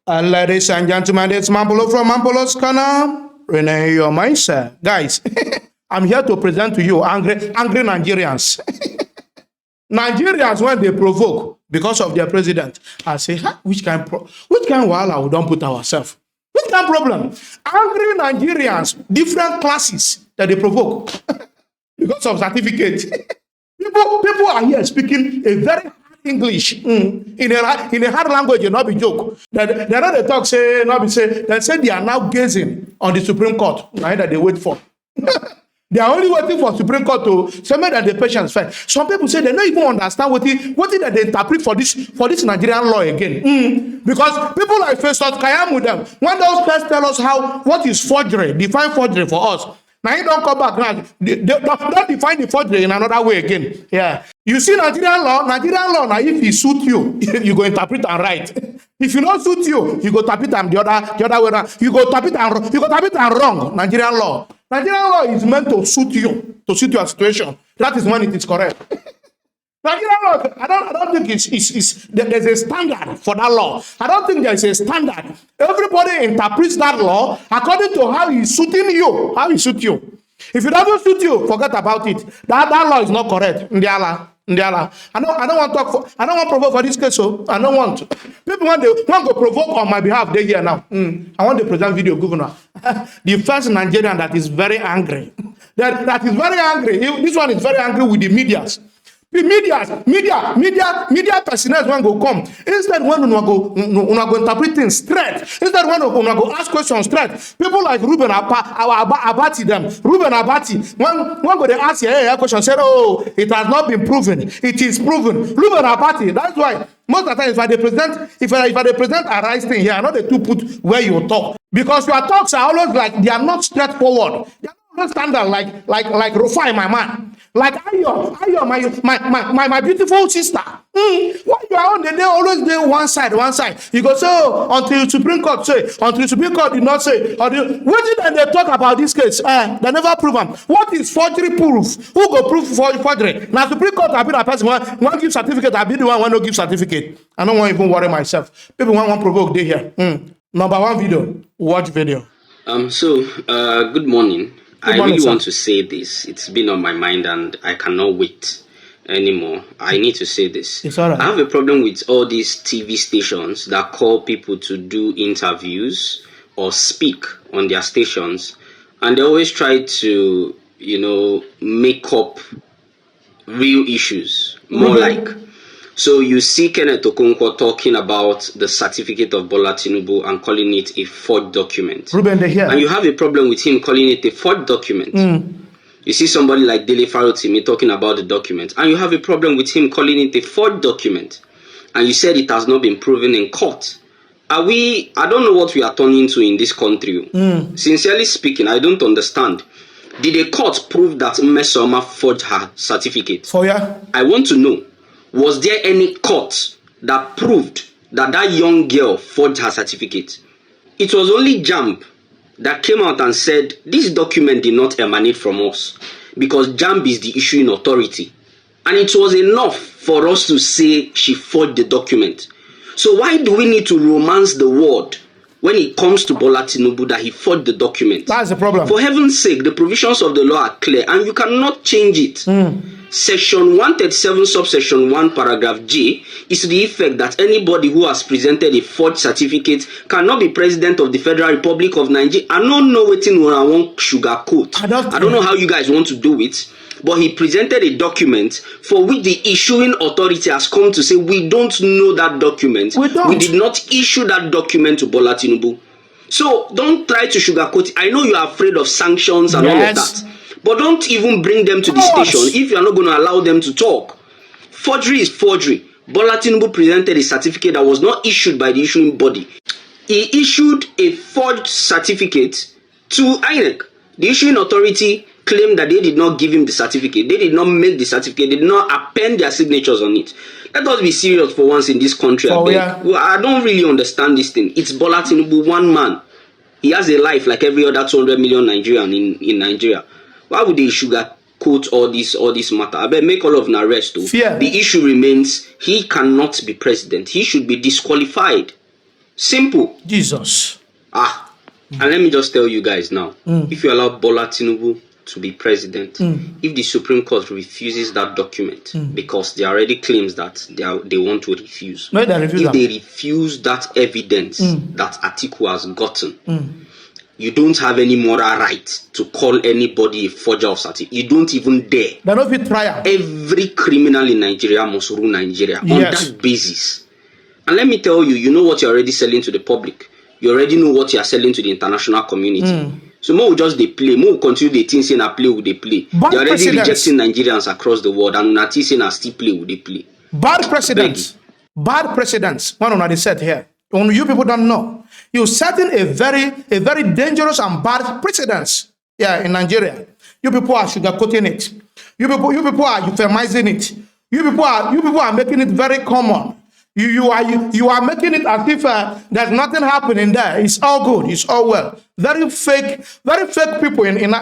Ladies and gentlemen, it's Mampolo from Mampolo's Corner. Renee your mindset. Guys, I'm here to present to you angry Nigerians. Nigerians, when they provoke because of their president, I say, which kind wahala we don't put ourselves? Which kind problem? Angry Nigerians, different classes that they provoke because of certificate. People are here speaking a very hard English in a hard language, and not be joke. They're not the talk say, not be say. They say they are now gazing on the Supreme Court. Now that they wait for. They are only waiting for Supreme Court to say that the patients fair. Some people say they don't even understand what that they interpret for this Nigerian law again. Because people like Festus Kayam with them, when those first tell us what is forgery, define forgery for us. Now you don't come back now. They don't define the forgery in another way again. Yeah. You see Nigerian law now, if it suit you, you go interpret and write. If you don't suit you, you go interpret and the other way around. You go interpret and wrong. Nigerian law is meant to suit you, to suit your situation. That is when it is correct. Nigerian law, I don't think there's a standard for that law. I don't think there's a standard. Everybody interprets that law according to how it's suiting you, how it suits you. If it doesn't suit you, forget about it. That law is not correct. Ndiala. I don't want to talk for. I don't want to provoke for this case. So I don't want to. People want to provoke on my behalf. They here now. I want to present video, Governor. The first Nigerian that is very angry. That is very angry. This one is very angry with the medias. The media personnel when go come. Instead, when we go interpret things straight. Instead, when we go ask questions straight. People like Ruben Abati them. Ruben Abati. When go they ask a question, say, oh, it has not been proven. It is proven. Ruben Abati. That's why most of the time, if I present a right thing here, I know the two put where you talk. Because your talks are always like they are not straightforward. They are not standard like Rufai, my man. Like Ayo, my beautiful sister. Why you are on the day always there one side. You go so until Supreme Court did not say. What did they talk about this case? They never prove them. What is forgery proof? Who go prove forgery? Now Supreme Court I be the person one give certificate. I be the one no give certificate. I don't want to even worry myself. People want provoke they here. Number one video. Watch video. Good morning. I really want to say this. It's been on my mind and I cannot wait anymore. I need to say this. It's all right. I have a problem with all these TV stations that call people to do interviews or speak on their stations, and they always try to, make up real issues. More like, so you see Kenneth Okonkwo talking about the certificate of Bola Tinubu and calling it a forged document. Ruben, they hear. And you have a problem with him calling it a forged document. You see somebody like Dele Farotimi talking about the document, and you have a problem with him calling it a forged document. And you said it has not been proven in court. I don't know what we are turning to in this country. Sincerely speaking, I don't understand. Did a court prove that Mmesoma forged her certificate? For ya? I want to know. Was there any court that proved that young girl forged her certificate? It was only JAMB that came out and said this document did not emanate from us because JAMB is the issuing authority. And it was enough for us to say she forged the document. So why do we need to romance the word when it comes to Bola Tinubu that he forged the document? That's the problem. For heaven's sake, the provisions of the law are clear and you cannot change it. Section 137 subsection 1 paragraph J is to the effect that anybody who has presented a forged certificate cannot be president of the Federal Republic of Nigeria. I don't know what I want sugarcoat. I don't know how you guys want to do it, but he presented a document for which the issuing authority has come to say we don't know that document. We did not issue that document to Bola Tinubu. So don't try to sugarcoat it. I know you are afraid of sanctions and all of that. But don't even bring them to the station if you are not going to allow them to talk. Forgery is forgery. Bola Tinubu presented a certificate that was not issued by the issuing body. He issued a forged certificate to INEC. The issuing authority claimed that they did not give him the certificate. They did not make the certificate. They did not append their signatures on it. Let us be serious for once in this country. I don't really understand this thing. It's Bola Tinubu, one man. He has a life like every other 200 million Nigerian in Nigeria. Why would they sugarcoat all this matter? I bet make all of an arrest. The issue remains, he cannot be president. He should be disqualified. Simple. Jesus. And let me just tell you guys now, if you allow Bola Tinubu to be president, if the Supreme Court refuses that document, because there are already claims that they want to refuse, No, they refuse if them. they refuse that evidence that Atiku has gotten, you don't have any moral right to call anybody a forger of certificate. You don't even dare. They don't fit trial. Every criminal in Nigeria must rule Nigeria on Yes. that basis. And let me tell you, you know what you're already selling to the public. You already know what you are selling to the international community. So more will just they play, more will continue the things in a play with they play. Bad They're already precedents. rejecting Nigerians across the world, and Unati saying I still play with they play. Bad precedents. Bad precedents. One of they said here. When you people don't know, you're setting a very dangerous and bad precedents. Yeah, in Nigeria, you people are sugarcoating it. You people are euphemizing it. You people are making it very common. You are making it as if there's nothing happening there. It's all good. It's all well. Very fake people in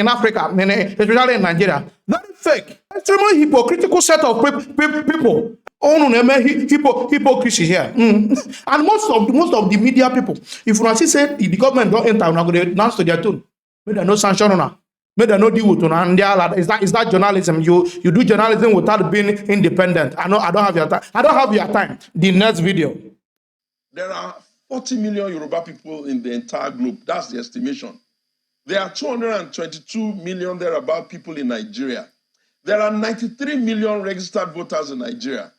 Africa, especially in Nigeria. Very fake. Extremely hypocritical set of people. Hypocrisy here. And most of the media people, if you see say the government don't enter, we're going to dance to their tune. Maybe no sanction on her. Maybe no deal with her. And is that journalism? You do journalism without being independent. I don't have your time. I don't have your time. The next video. There are 40 million Yoruba people in the entire globe. That's the estimation. There are 222 million thereabout people in Nigeria. There are 93 million registered voters in Nigeria.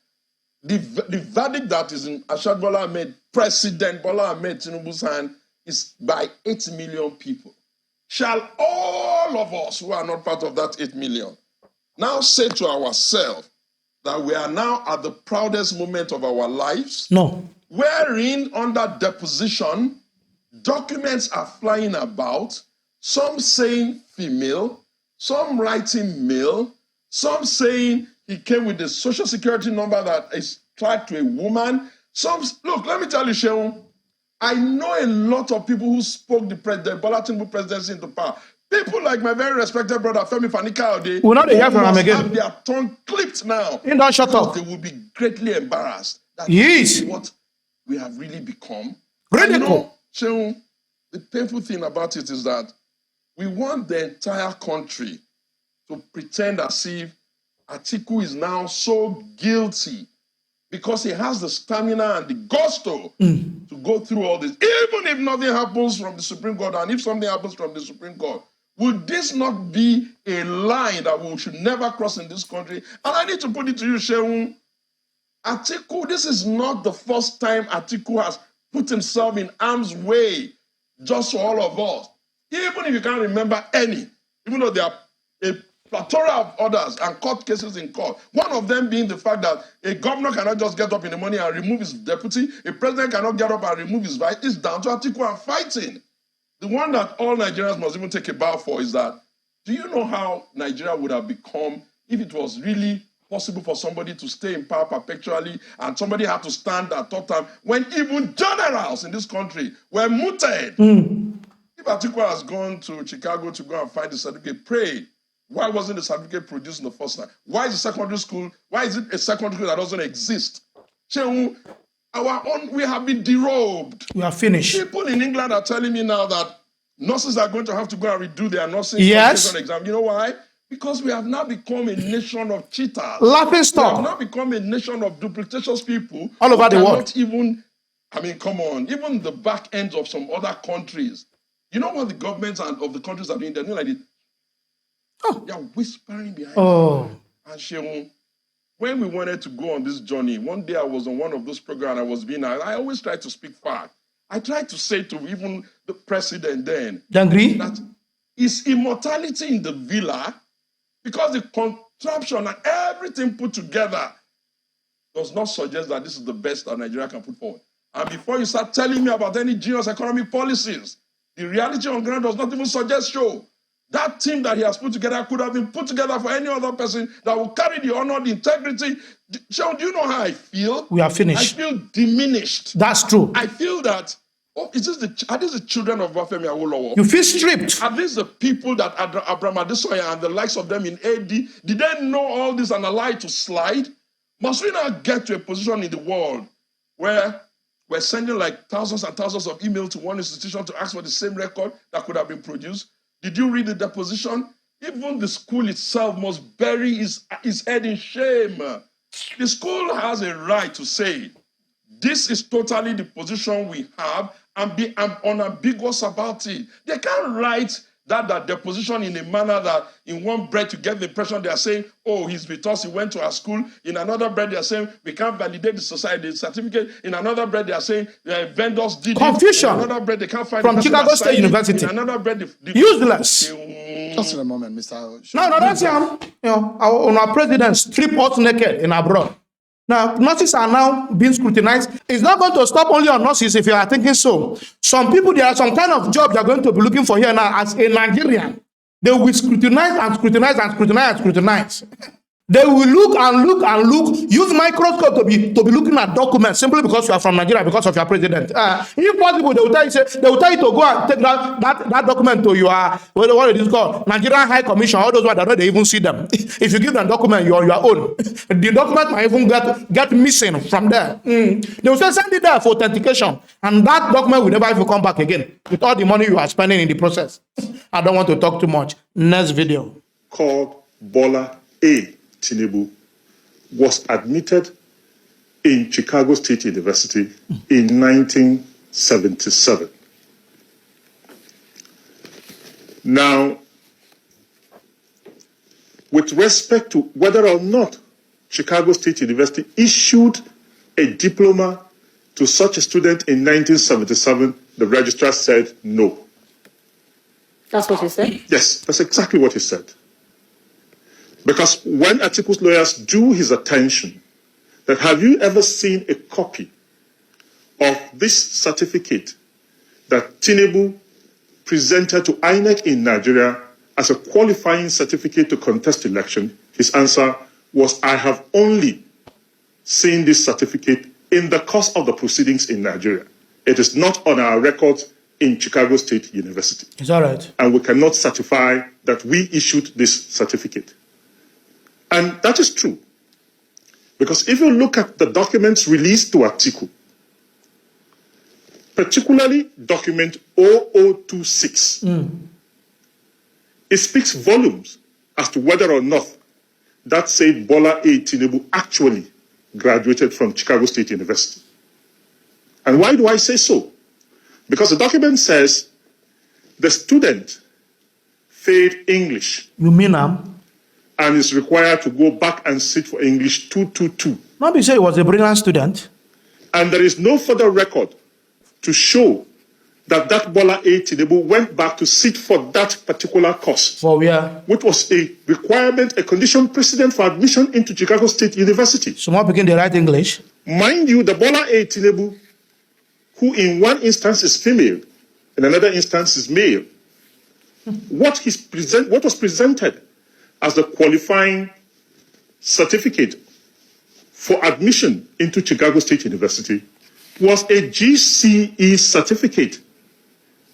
The verdict that is in Ashad Bola Ahmed, President Bola Ahmed Tinubu's hand, is by 8 million people. Shall all of us who are not part of that 8 million now say to ourselves that we are now at the proudest moment of our lives? No. Wherein, under deposition, documents are flying about, some saying female, some writing male, some saying he came with a social security number that is tied to a woman. Look, let me tell you, Shehu, I know a lot of people who spoke the Bola Tinubu presidency into power. People like my very respected brother Femi Fani-Kayode, We'll not hear from him again. Have their tongue clipped now. He don't shut up. They will be greatly embarrassed. That Yes. is what we have really become. Radical. Shehu, the painful thing about it is that we want the entire country to pretend as if Atiku is now so guilty because he has the stamina and the gusto to go through all this. Even if nothing happens from the Supreme Court, and if something happens from the Supreme Court, would this not be a line that we should never cross in this country? And I need to put it to you, Shehu, Atiku, this is not the first time Atiku has put himself in harm's way just for all of us. Even if you can't remember any, even though there are a plethora of others and court cases in court. One of them being the fact that a governor cannot just get up in the morning and remove his deputy. A president cannot get up and remove his vice. It's down to Atiku and fighting. The one that all Nigerians must even take a bow for is that, do you know how Nigeria would have become if it was really possible for somebody to stay in power perpetually and somebody had to stand at third time when even generals in this country were mooted? If Atiku has gone to Chicago to go and find the certificate, pray. Why wasn't the certificate produced in the first time? Why is it a secondary school that doesn't exist? We have been derobed. We are finished. People in England are telling me now that nurses are going to have to go and redo their nursing exam. You know why? Because we have now become a nation of cheaters. Laughing stock. We have now become a nation of duplicitous people. All over the world. Come on, even the back ends of some other countries. You know what the governments of the countries are doing? They're doing like this. They are whispering behind us. And Shehu, when we wanted to go on this journey, one day I was on one of those programs I always try to speak fact. I tried to say to even the president then that is immortality in the villa, because the contraption and everything put together does not suggest that this is the best that Nigeria can put forward. And before you start telling me about any genius economic policies, the reality on ground does not even suggest so. That team that he has put together could have been put together for any other person that will carry the honor, the integrity. Sean, do you know how I feel? We are finished. I feel diminished. That's true. I feel that, are these the children of Bafemi Awolowo? You feel stripped. Are these the people that Abraham Adesoya and the likes of them in AD, did they know all this and allow it to slide? Must we now get to a position in the world where We're sending like thousands and thousands of emails to one institution to ask for the same record that could have been produced. Did you read the deposition? Even the school itself must bury his head in shame. The school has a right to say, this is totally the position we have, and be unambiguous about it. They can't write that deposition in a manner that in one breath you get the impression they are saying, oh, he's with us, he went to our school. In another breath they are saying, we can't validate the society certificate. In another breath they are saying, vendors did Confusion. it. In another breath they can't find From the person Chicago that State signed it. University. In another breath, Useless. Just in a moment, Mr. No, that's him. You know, our president strip us naked in abroad. Now, nurses are now being scrutinized. It's not going to stop only on nurses if you are thinking so. Some people, there are some kind of jobs you're going to be looking for here now as a Nigerian. They will scrutinize and scrutinize and scrutinize and scrutinize. They will look and look and look, use microscope to be looking at documents simply because you are from Nigeria, because of your president. If possible, they will tell you to go and take that document to your, what it is called, Nigerian High Commission, all those ones that don't even see them. If you give them document, you are your own. The document might even get missing from there. They will say, send it there for authentication. And that document will never even come back again with all the money you are spending in the process. I don't want to talk too much. Next video. Called Bola A. Tinubu was admitted in Chicago State University in 1977. Now, with respect to whether or not Chicago State University issued a diploma to such a student in 1977, the registrar said no. That's what he said? Yes, that's exactly what he said. Because when Atiku's lawyers drew his attention that have you ever seen a copy of this certificate that Tinubu presented to INEC in Nigeria as a qualifying certificate to contest election, his answer was, I have only seen this certificate in the course of the proceedings in Nigeria. It is not on our records in Chicago State University. It's all right. And we cannot certify that we issued this certificate. And that is true. Because if you look at the documents released to Atiku, particularly document 0026, it speaks volumes as to whether or not that said Bola A. Tinubu actually graduated from Chicago State University. And why do I say so? Because the document says the student failed English. You mean And is required to go back and sit for English 222. Maybe say he was a brilliant student. And there is no further record to show that Bola A. Tinubu went back to sit for that particular course. For where? Which was a requirement, a condition precedent for admission into Chicago State University. Someone begin to write English. Mind you, the Bola A. Tinubu, who in one instance is female, in another instance is male, what was presented as the qualifying certificate for admission into Chicago State University was a GCE certificate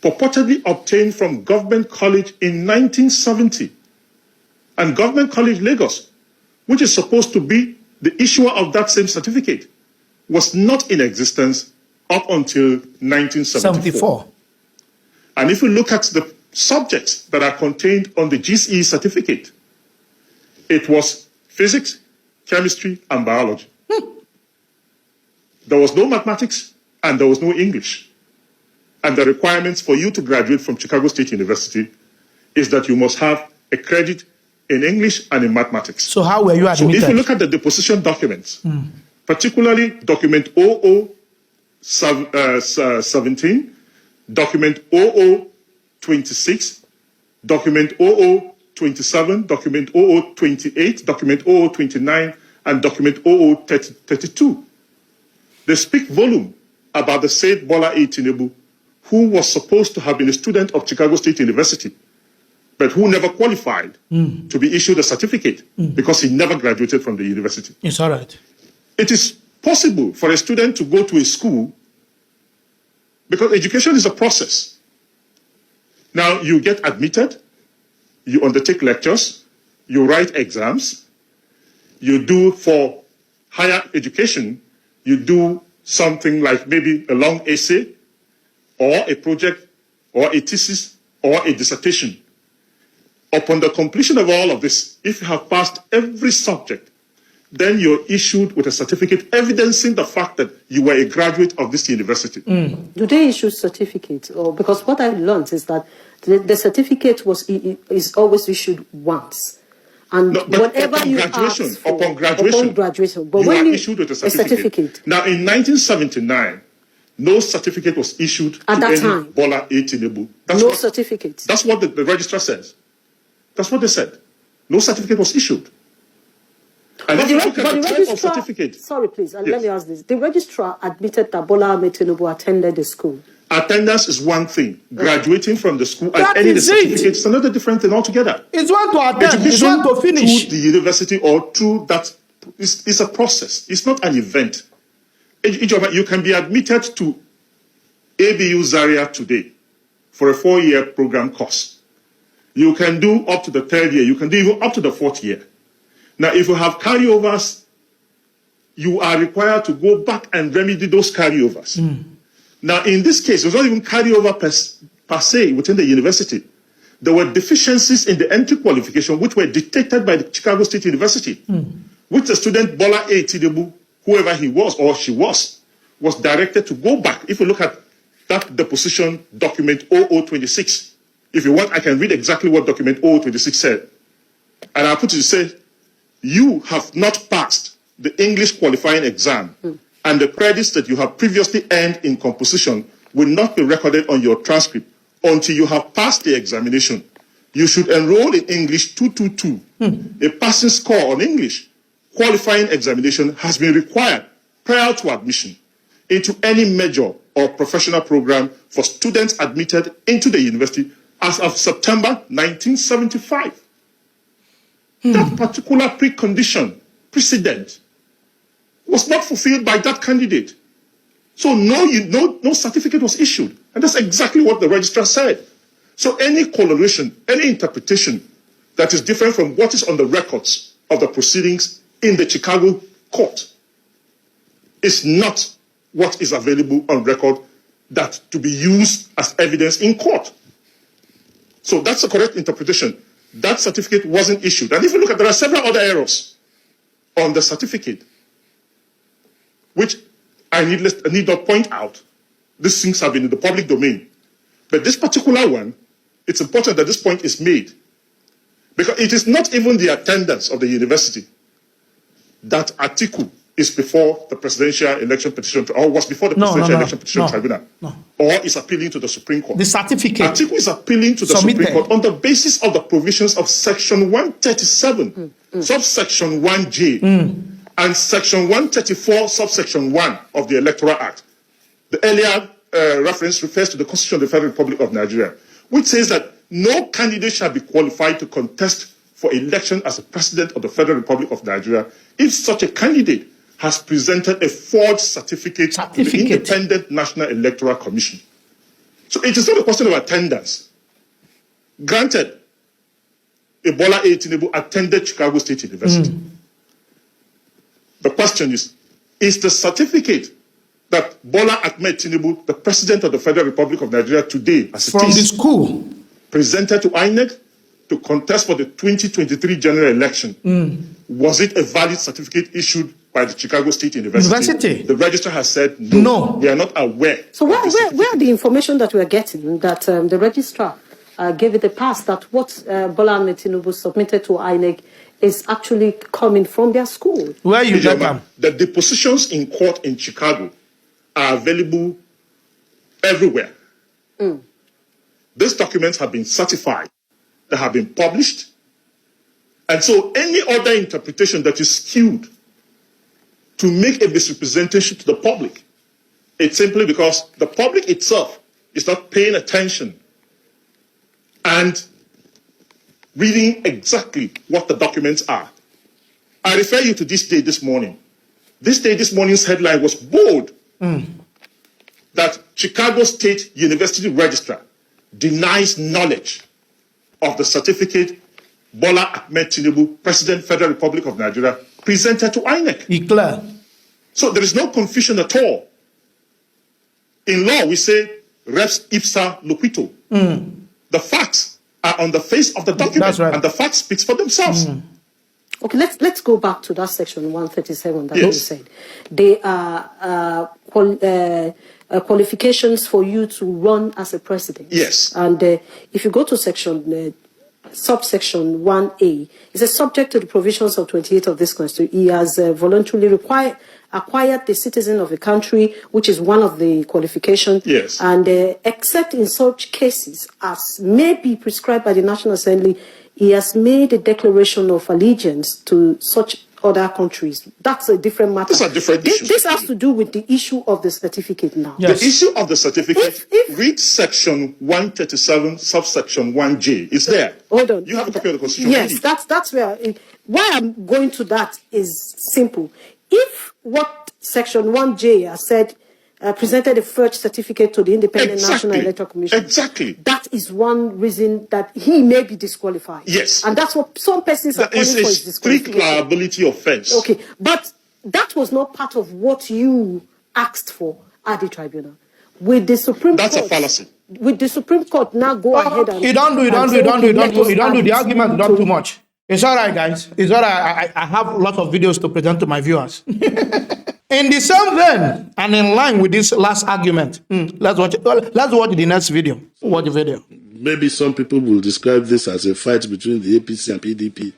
purportedly obtained from Government College in 1970. And Government College Lagos, which is supposed to be the issuer of that same certificate, was not in existence up until 1974. And if you look at the subjects that are contained on the GCE certificate, it was physics, chemistry, and biology. There was no mathematics and there was no English. And the requirements for you to graduate from Chicago State University is that you must have a credit in English and in mathematics. So how were you admitted? So if you look at the deposition documents, particularly document 0017, document 0026, document 0027, document 0028, document 0029, and document 0032. They speak volume about the said Bola A. Tinubu, who was supposed to have been a student of Chicago State University, but who never qualified to be issued a certificate because he never graduated from the university. It's all right. It is possible for a student to go to a school because education is a process. Now, you get admitted, you undertake lectures, you write exams, you do for higher education, you do something like maybe a long essay or a project or a thesis or a dissertation. Upon the completion of all of this, if you have passed every subject, then you're issued with a certificate evidencing the fact that you were a graduate of this university. Do they issue certificates? Or because what I learned is that the certificate is always issued once. And No, but whatever upon you graduation, ask for, upon graduation, but you when are you issued with a certificate. Now, in 1979, no certificate was issued At to that any time, Bola A. Tinubu. no certificate. That's what the registrar says. That's what they said. No certificate was issued. And if you look at the type of certificate... Sorry, please, let me ask this. The registrar admitted that Bola Tinubu attended the school. Attendance is one thing. Graduating from the school That and any is certificate it. is another different thing altogether. It's one to attend, it's Education one to finish. through the university or through that is a process. It's not an event. You can be admitted to ABU Zaria today for a 4-year program course. You can do up to the 3rd year. You can do even up to the 4th year. Now, if you have carryovers, you are required to go back and remedy those carryovers. Now, in this case, it was not even carryover per se within the university. There were deficiencies in the entry qualification which were detected by the Chicago State University, which the student Bola A. Tinubu, whoever he was or she was directed to go back. If you look at that deposition document 0026, if you want, I can read exactly what document 0026 said. And I'll put it to say, you have not passed the English qualifying exam, and the credits that you have previously earned in composition will not be recorded on your transcript until you have passed the examination. You should enroll in English 222. A passing score on English qualifying examination has been required prior to admission into any major or professional program for students admitted into the university as of September 1975. That particular precondition, precedent, was not fulfilled by that candidate. So no certificate was issued. And that's exactly what the registrar said. So any coloration, any interpretation that is different from what is on the records of the proceedings in the Chicago court is not what is available on record that to be used as evidence in court. So that's the correct interpretation. That certificate wasn't issued. And if you look at, there are several other errors on the certificate, which I need not point out. These things have been in the public domain. But this particular one, it's important that this point is made. Because it is not even the attendance of the university that Atiku is before the presidential election petition, or was before the presidential election petition tribunal, or is appealing to the Supreme Court. The certificate. Atiku is appealing to the Supreme Court on the basis of the provisions of Section 137, subsection 1J, and Section 134, subsection 1 of the Electoral Act. The earlier reference refers to the Constitution of the Federal Republic of Nigeria, which says that no candidate shall be qualified to contest for election as a president of the Federal Republic of Nigeria if such a candidate has presented a forged certificate to the Independent National Electoral Commission. So it is not a question of attendance. Granted, Bola A. Tinubu attended Chicago State University. The question is the certificate that Bola Ahmed Tinubu, the president of the Federal Republic of Nigeria today, as from the school, presented to INEC to contest for the 2023 general election, was it a valid certificate issued by the Chicago State University? The registrar has said no. They are not aware. So where are the information that we are getting that the registrar gave it a pass that what Bola Ahmed Tinubu submitted to INEC is actually coming from their school? Where you get them? The depositions in court in Chicago are available everywhere. These documents have been certified. They have been published. And so any other interpretation that is skewed to make a misrepresentation to the public, it's simply because the public itself is not paying attention and reading exactly what the documents are. I refer you to this day this morning. This day this morning's headline was bold that Chicago State University registrar denies knowledge of the certificate Bola Ahmed Tinubu, President, Federal Republic of Nigeria, presented to INEC. Declare. So there is no confusion at all In law, we say res ipsa loquitur. The facts are on the face of the document, That's right. and the facts speaks for themselves. Okay, let's go back to that section 137 that Yes. you said. They are qualifications for you to run as a president. Yes. And if you go to subsection 1A, it says subject to the provisions of 28 of this constitution, he has voluntarily acquired the citizen of a country, which is one of the qualifications. Yes. And except in such cases as may be prescribed by the National Assembly, he has made a declaration of allegiance to such other countries. That's a different matter. These are different issues. This has to do with the issue of the certificate now. Yes. The issue of the certificate, If- read section 137, subsection 1J. It's there. Hold on. You have a copy of the Constitution. Yes, Read it. that's where. Why I'm going to that is simple. If what section 1J has said, presented a forged certificate to the Independent National Electoral Commission. Exactly. That is one reason that he may be disqualified. Yes. And that's what some persons are That calling is for a his strict disqualification. liability offense. Okay, but that was not part of what you asked for at the tribunal. With the Supreme That's Court, a fallacy. With the Supreme Court now go ahead and... You don't do and say, okay, let us the add argument, it don't to- too much. It's all right, guys. It's all right. I have a lot of videos to present to my viewers. In the same vein, and in line with this last argument, let's watch the next video. Watch the video. Maybe some people will describe this as a fight between the APC and PDP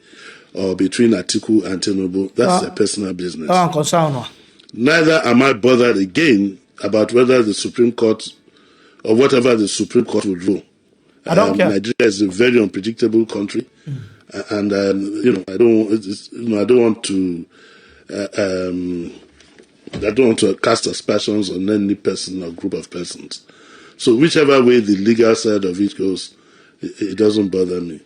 or between Atiku and Tinubu. That's a personal business. Concern. Neither am I bothered again about whether the Supreme Court or whatever the Supreme Court will rule. I don't care. Nigeria is a very unpredictable country, and I don't want to cast aspersions on any person or group of persons. So whichever way the legal side of it goes, it doesn't bother me.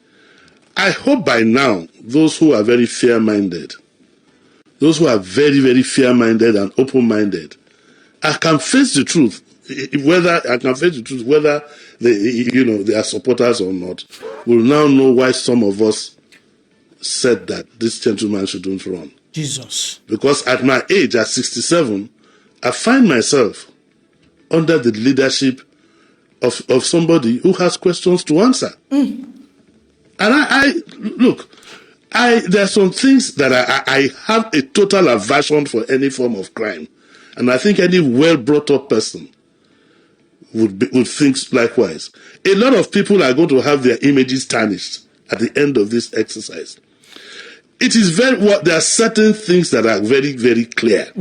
I hope by now those who are very fair-minded, those who are very, very fair-minded and open-minded, I can face the truth. Whether they are supporters or not, will now know why some of us said that this gentleman shouldn't run. Jesus. Because at my age, at 67, I find myself under the leadership of somebody who has questions to answer. And there are some things that I have a total aversion for any form of crime. And I think any well-brought-up person would think likewise. A lot of people are going to have their images tarnished at the end of this exercise. It is there are certain things that are very, very clear.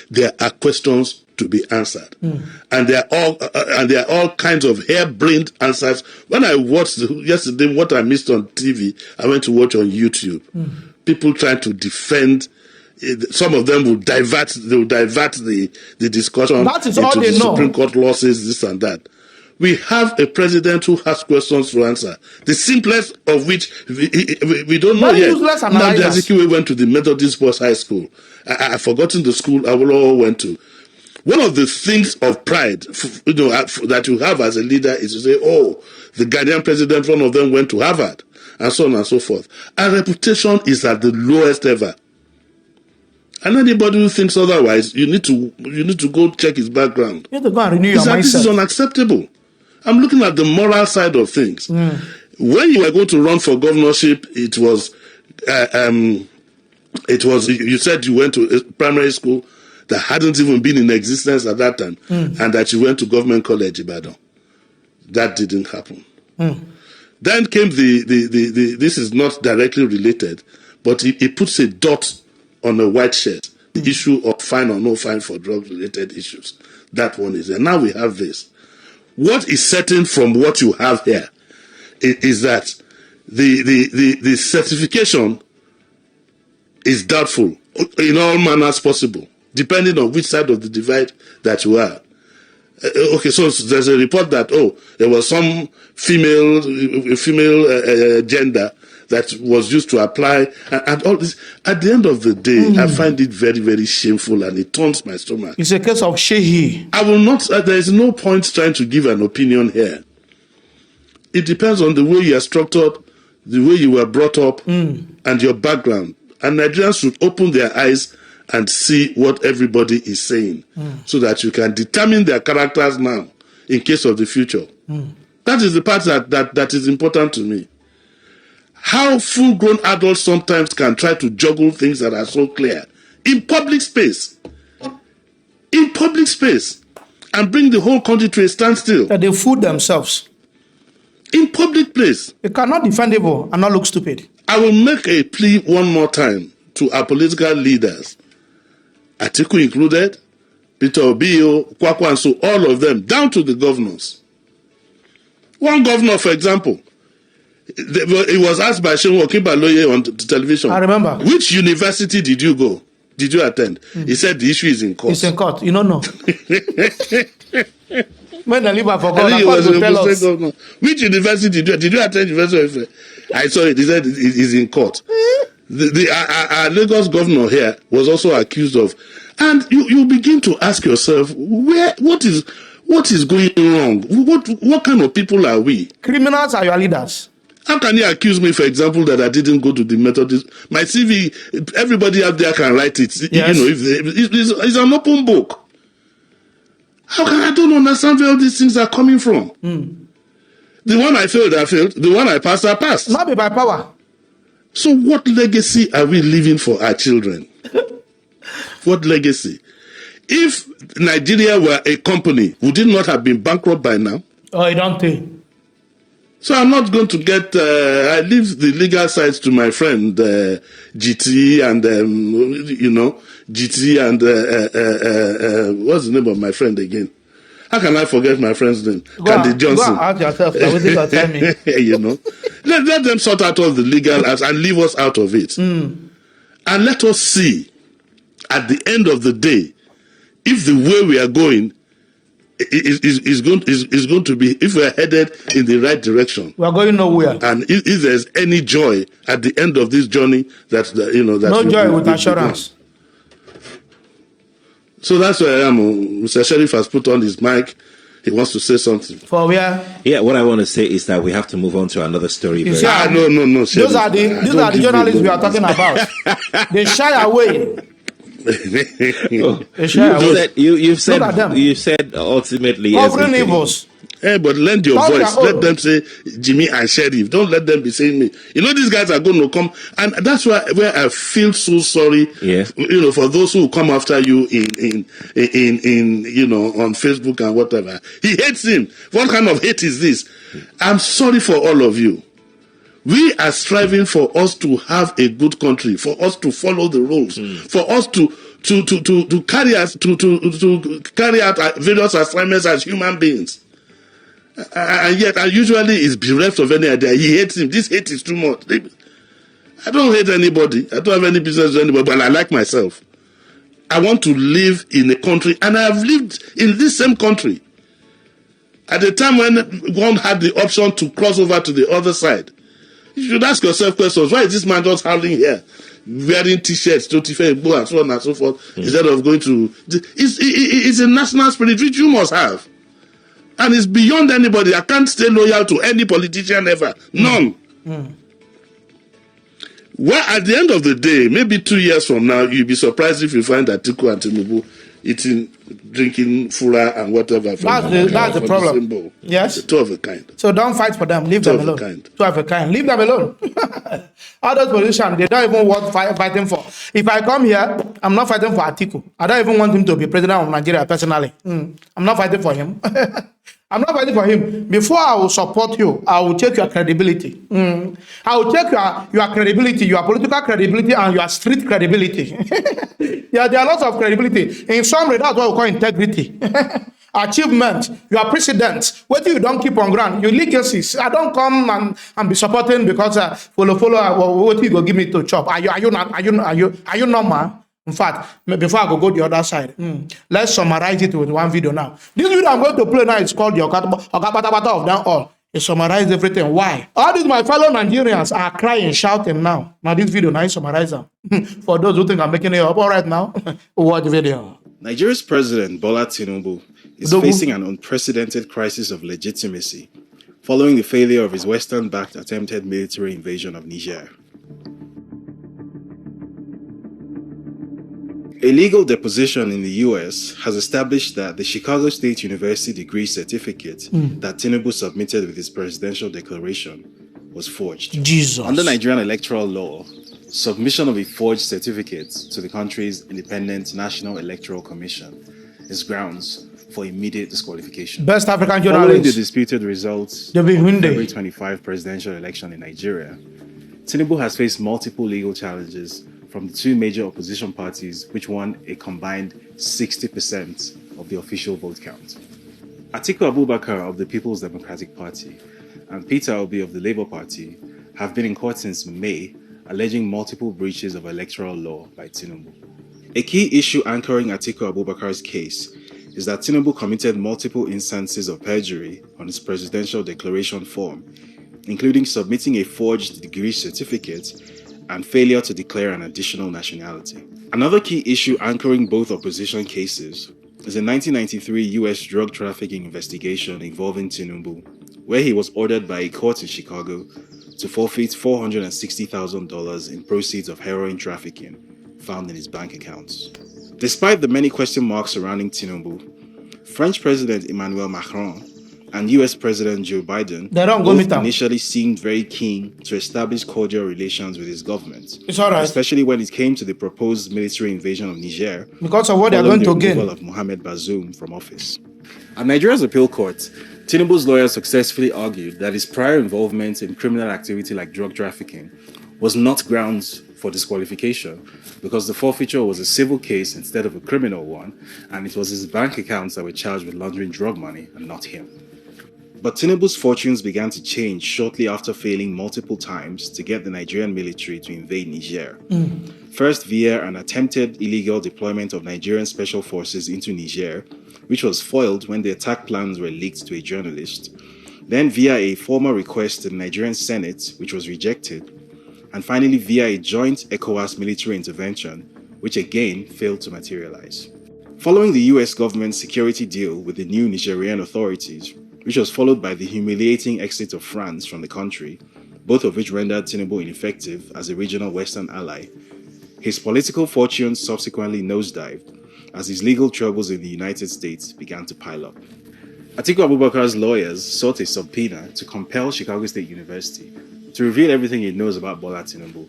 There are questions to be answered, and they are all kinds of harebrained answers. When I watched yesterday what I missed on TV, I went to watch on YouTube. People trying to defend. Some of them will divert the discussion That is into all they the know. Supreme Court law says this and that. We have a president who has questions to answer. The simplest of which we don't know Very yet. useless Now, analysis. Azikiwe went to the Methodist Boys High School. I've forgotten the school Awolowo went to. One of the things of pride, that you have as a leader is to say, "Oh, the Ghanaian president, one of them went to Harvard," and so on and so forth. Our reputation is at the lowest ever. And anybody who thinks otherwise, you need to go check his background. You have to go and renew your This is mindset. unacceptable. I'm looking at the moral side of things. When you were going to run for governorship, it was you said you went to a primary school that hadn't even been in existence at that time, and that you went to government college Ibadan. That didn't happen. Then came the this is not directly related, but it puts a dot on a white shirt. The issue of fine or no fine for drug-related issues. That one is there. Now we have this. What is certain from what you have here is that the certification is doubtful in all manners possible, depending on which side of the divide that you are. Okay, so there's a report that there was some female gender that was used to apply, and all this. At the end of the day, I find it very, very shameful, and it turns my stomach. It's a case of Shehi. I will not. There is no point trying to give an opinion here. It depends on the way you are structured, the way you were brought up, and your background. And Nigerians should open their eyes and see what everybody is saying so that you can determine their characters now in case of the future. That is the part that is important to me. How full-grown adults sometimes can try to juggle things that are so clear in public space. In public space. And bring the whole country to a standstill. That they fool themselves. In public place. You cannot defend evil and not look stupid. I will make a plea one more time to our political leaders, Atiku included, Peter Obi, Kwakwanso, all of them, down to the governors. One governor, for example, he was asked by Shehu Okibaloye on the television. I remember. Which university did you go? Did you attend? He said the issue is in court. It's in court. You don't know. When the liver for God, I was to tell us. Governor. Which university did you attend? University? I saw it. He said it is in court. Our Lagos governor here was also accused of, and you begin to ask yourself, what is going wrong? What kind of people are we? Criminals are your leaders. How can you accuse me, for example, that I didn't go to the Methodist? My CV, everybody out there can write it. Yes. You know, it's an open book. How can I don't understand where all these things are coming from? The one I failed, I failed. The one I passed, I passed. Not be by power. So what legacy are we leaving for our children? What legacy? If Nigeria were a company, would it not have been bankrupt by now? Oh, I don't think. So I'm not going to get, I leave the legal sides to my friend, GT and, GT and, what's the name of my friend again? How can I forget my friend's name? Candy Johnson. Go out yourself. You know, let them sort out all the legal acts and leave us out of it. And let us see, at the end of the day, if the way we are going is going to be, if we are headed in the right direction. We are going nowhere. And if there's any joy at the end of this journey, that no joy with assurance. So that's where I am. Mr. Sheriff has put on his mic. He wants to say something. For where? Yeah, what I want to say is that we have to move on to another story. No. Those are the journalists we are talking about. They shy away. You said ultimately covering evils. Hey, but lend your voice. Let them say Jimmy and Sheriff. Don't let them be saying me. You know, these guys are going to come, and that's where I feel so sorry. Yes. You know, for those who come after you in on Facebook and whatever. He hates him. What kind of hate is this? I'm sorry for all of you. We are striving for us to have a good country, for us to follow the rules, for us to carry out various assignments as human beings. And yet, usually is bereft of any idea. He hates him. This hate is too much. I don't hate anybody. I don't have any business with anybody, but I like myself. I want to live in a country, and I have lived in this same country. At the time when one had the option to cross over to the other side, you should ask yourself questions. Why is this man just howling here, wearing T-shirts, Totife, and so on and so forth, instead of going to... It's a national spirit which you must have. And it's beyond anybody. I can't stay loyal to any politician ever. None. Well, at the end of the day, maybe 2 years from now, you'll be surprised if you find Atiku and Tinubu eating, drinking fura and whatever. That's the problem. Yes. The two of a kind. So don't fight for them. Leave them alone. Two of a kind. Leave them alone. Other positions, they don't even want fighting for. If I come here, I'm not fighting for Atiku. I don't even want him to be president of Nigeria personally. I'm not fighting for him. I'm not fighting for him. Before I will support you, I will take your credibility. I will take your credibility, your political credibility, and your street credibility. Yeah, there are lots of credibility. In summary, that's what we call integrity. Achievement, you are president. What you don't keep on ground, your legacies. I don't come and be supporting because follow. What you go give me to chop? Are you normal? In fact, before I go the other side, let's summarize it with one video now. This video I'm going to play now is called the Okabata of them all. It summarizes everything. Why? All these my fellow Nigerians are crying, shouting now. Now this video now is summarize them. For those who think I'm making it up, all right now, watch the video. Nigeria's president, Bola Tinubu, is facing an unprecedented crisis of legitimacy following the failure of his Western-backed attempted military invasion of Niger. A legal deposition in the US has established that the Chicago State University degree certificate that Tinubu submitted with his presidential declaration was forged. Jesus. Under Nigerian electoral law, submission of a forged certificate to the country's independent National Electoral Commission is grounds for immediate disqualification. Best African Following the journalist. disputed results of The the Bihunde. February 25 presidential election in Nigeria, Tinubu has faced multiple legal challenges from the two major opposition parties, which won a combined 60% of the official vote count. Atiku Abubakar of the People's Democratic Party and Peter Obi of the Labour Party have been in court since May, alleging multiple breaches of electoral law by Tinubu. A key issue anchoring Atiku Abubakar's case is that Tinubu committed multiple instances of perjury on his presidential declaration form, including submitting a forged degree certificate and failure to declare an additional nationality. Another key issue anchoring both opposition cases is a 1993 US drug trafficking investigation involving Tinubu, where he was ordered by a court in Chicago to forfeit $460,000 in proceeds of heroin trafficking found in his bank accounts. Despite the many question marks surrounding Tinubu, French President Emmanuel Macron and US President Joe Biden both initially seemed very keen to establish cordial relations with his government. It's all right. Especially when it came to the proposed military invasion of Niger because of what they're going to gain. Of Mohamed Bazoum from office. At Nigeria's appeal court, Tinubu's lawyers successfully argued that his prior involvement in criminal activity like drug trafficking was not grounds for disqualification because the forfeiture was a civil case instead of a criminal one, and it was his bank accounts that were charged with laundering drug money and not him. But Tinubu's fortunes began to change shortly after failing multiple times to get the Nigerian military to invade Niger. First via an attempted illegal deployment of Nigerian special forces into Niger, which was foiled when the attack plans were leaked to a journalist. Then via a formal request to the Nigerian Senate, which was rejected. And finally via a joint ECOWAS military intervention, which again failed to materialize. Following the US government's security deal with the new Nigerian authorities, which was followed by the humiliating exit of France from the country, both of which rendered Tinubu ineffective as a regional Western ally, his political fortunes subsequently nosedived as his legal troubles in the United States began to pile up. Atiku Abubakar's lawyers sought a subpoena to compel Chicago State University to reveal everything it knows about Bola Tinubu,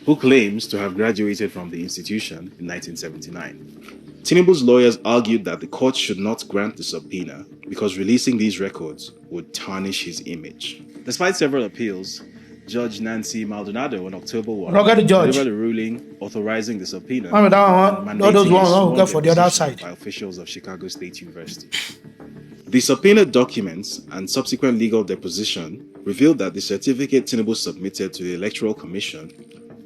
who claims to have graduated from the institution in 1979. Tinubu's lawyers argued that the court should not grant the subpoena because releasing these records would tarnish his image. Despite several appeals, Judge Nancy Maldonado on October 1 delivered a ruling authorizing the subpoena and mandating a for the other side by officials of Chicago State University. The subpoena documents and subsequent legal deposition revealed that the certificate Tinubu submitted to the Electoral Commission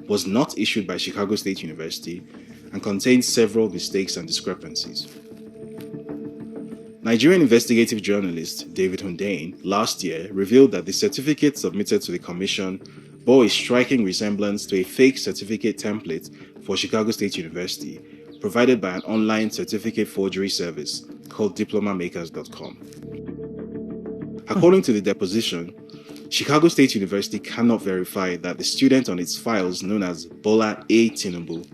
was not issued by Chicago State University and contained several mistakes and discrepancies. Nigerian investigative journalist David Hundein last year revealed that the certificate submitted to the commission bore a striking resemblance to a fake certificate template for Chicago State University provided by an online certificate forgery service called diplomamakers.com. According to the deposition, Chicago State University cannot verify that the student on its files known as Bola A. Tinubu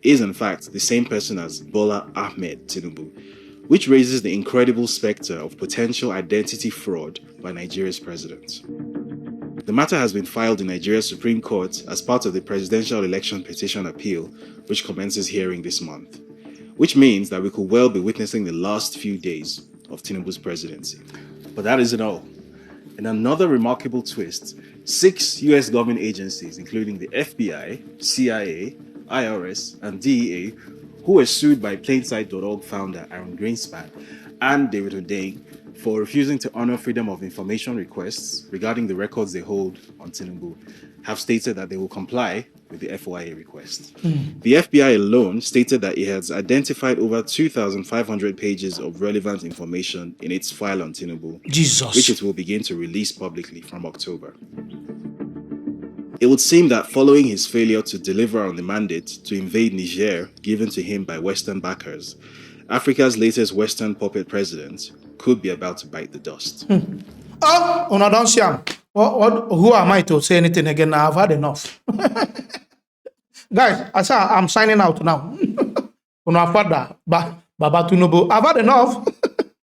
is in fact the same person as Bola Ahmed Tinubu, which raises the incredible specter of potential identity fraud by Nigeria's president. The matter has been filed in Nigeria's Supreme Court as part of the presidential election petition appeal, which commences hearing this month, which means that we could well be witnessing the last few days of Tinubu's presidency. But that isn't all. In another remarkable twist, 6 US government agencies, including the FBI, CIA, IRS, and DEA, who were sued by Plainsight.org founder Aaron Greenspan and David Hundein for refusing to honor Freedom of Information requests regarding the records they hold on Tinubu, have stated that they will comply with the FOIA request. The FBI alone stated that it has identified over 2,500 pages of relevant information in its file on Tinubu, which it will begin to release publicly from October. It would seem that following his failure to deliver on the mandate to invade Niger given to him by Western backers, Africa's latest Western puppet president could be about to bite the dust. Oh, no, don't see him. Who am I to say anything again? I've had enough. Guys, I'm signing out now. Una father, Baba Tinubu. I've had enough.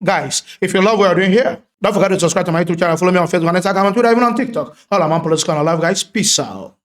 Guys, if you love what you're doing here, don't forget to subscribe to my YouTube channel. Follow me on Facebook and Instagram and Twitter, even on TikTok. All I'm on Political Live, guys. Peace out.